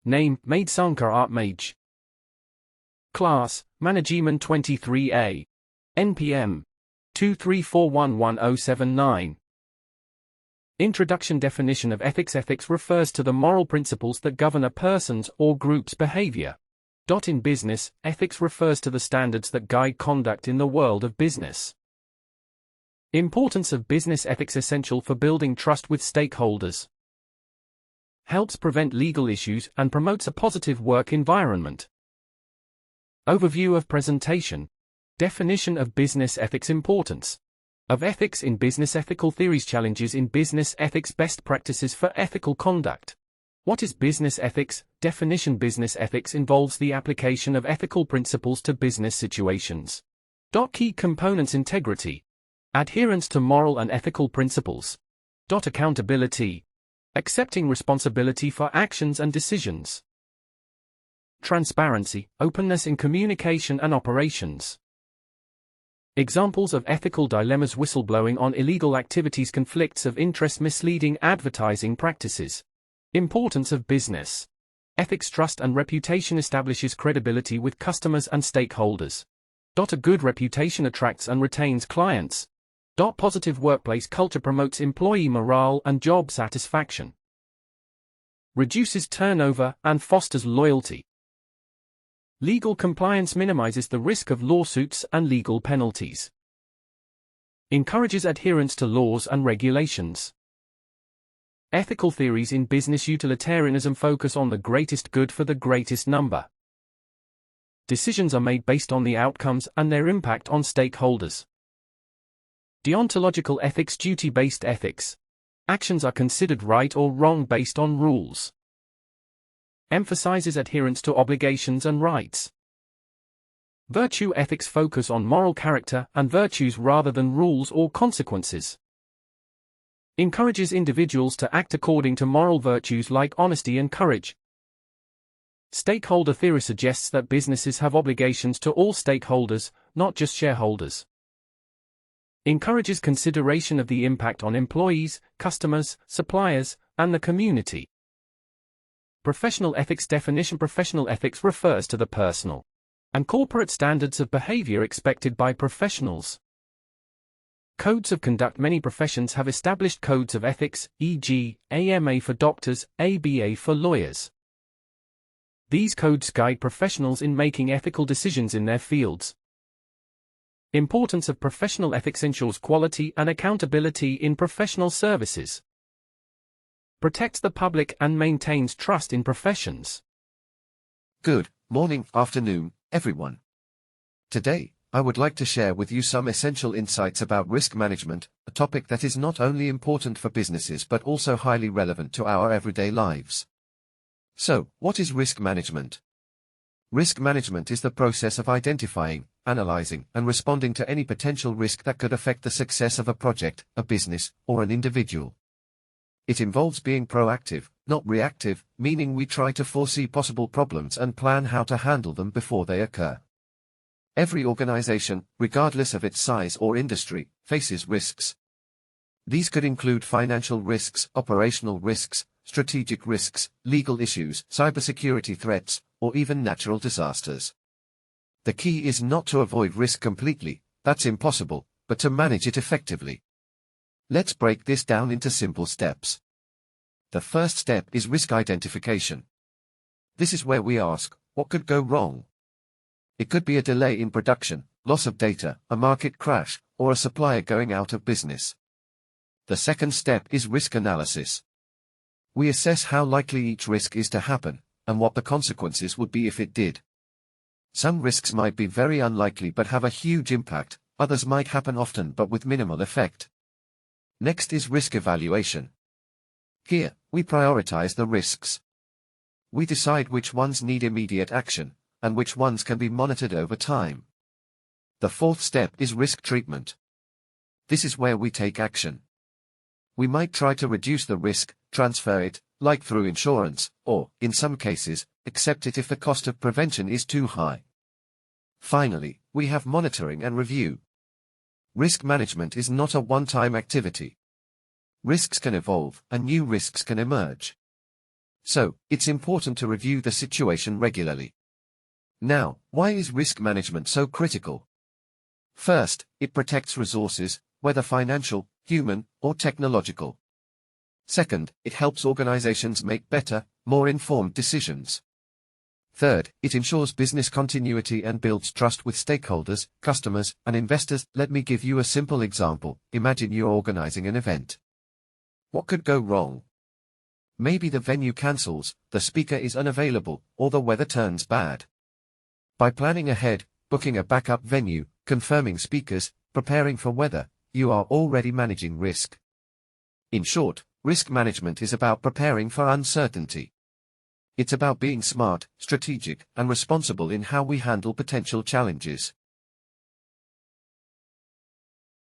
Name, made Sangke Atmaje. Class, Management 23A. NPM 234111079. Introduction. Definition of ethics. Ethics refers to the moral principles that govern a person's or group's behavior. In business, ethics refers to the standards that guide conduct in the world of business. Importance of business ethics. Essential for building trust with stakeholders. Helps prevent legal issues and promotes a positive work environment. Overview of presentation. Definition of business ethics. Importance of ethics in business. Ethical theories. Challenges in business ethics. Best practices for ethical conduct. What is business ethics? Definition. Business ethics involves the application of ethical principles to business situations. Key components. Integrity. Adherence to moral and ethical principles. Accountability. Accepting responsibility for actions and decisions. Transparency, openness in communication and operations. Examples of ethical dilemmas. Whistleblowing on illegal activities. Conflicts of interest. Misleading advertising practices. Importance of business ethics. Trust and reputation establishes credibility with customers and stakeholders. A good reputation attracts and retains clients. Positive workplace culture promotes employee morale and job satisfaction. Reduces turnover and fosters loyalty. Legal compliance minimizes the risk of lawsuits and legal penalties. Encourages adherence to laws and regulations. Ethical theories in business. Utilitarianism focus on the greatest good for the greatest number. Decisions are made based on the outcomes and their impact on stakeholders. Deontological ethics. Duty-based ethics. Actions are considered right or wrong based on rules. Emphasizes adherence to obligations and rights. Virtue ethics focus on moral character and virtues rather than rules or consequences. Encourages individuals to act according to moral virtues like honesty and courage. Stakeholder theory suggests that businesses have obligations to all stakeholders, not just shareholders. Encourages consideration of the impact on employees, customers, suppliers, and the community. Professional ethics. Definition. Professional ethics refers to the personal and corporate standards of behavior expected by professionals. Codes of conduct. Many professions have established codes of ethics, e.g., AMA for doctors, ABA for lawyers. These codes guide professionals in making ethical decisions in their fields. Importance of professional ethics. Ensures quality and accountability in professional services. Protects the public and maintains trust in professions. Good morning, afternoon, everyone. Today, I would like to share with you some essential insights about risk management, a topic that is not only important for businesses but also highly relevant to our everyday lives. So, what is risk management? Risk management is the process of identifying, analyzing, and responding to any potential risk that could affect the success of a project, a business, or an individual. It involves being proactive, not reactive, meaning we try to foresee possible problems and plan how to handle them before they occur. Every organization, regardless of its size or industry, faces risks. These could include financial risks, operational risks, strategic risks, legal issues, cybersecurity threats, or even natural disasters. The key is not to avoid risk completely, that's impossible, but to manage it effectively. Let's break this down into simple steps. The first step is risk identification. This is where we ask, what could go wrong? It could be a delay in production, loss of data, a market crash, or a supplier going out of business. The second step is risk analysis. We assess how likely each risk is to happen, and what the consequences would be if it did. Some risks might be very unlikely but have a huge impact, others might happen often but with minimal effect. Next is risk evaluation. Here, we prioritize the risks. We decide which ones need immediate action, and which ones can be monitored over time. The fourth step is risk treatment. This is where we take action. We might try to reduce the risk, transfer it, like through insurance, or, in some cases, accept it if the cost of prevention is too high. Finally, we have monitoring and review. Risk management is not a one-time activity. Risks can evolve, and new risks can emerge. So, it's important to review the situation regularly. Now, why is risk management so critical? First, it protects resources, whether financial, human, or technological. Second, it helps organizations make better, more informed decisions. Third, it ensures business continuity and builds trust with stakeholders, customers, and investors. Let me give you a simple example. Imagine you're organizing an event. What could go wrong? Maybe the venue cancels, the speaker is unavailable, or the weather turns bad. By planning ahead, booking a backup venue, confirming speakers, preparing for weather, you are already managing risk. In short, risk management is about preparing for uncertainty. It's about being smart, strategic, and responsible in how we handle potential challenges.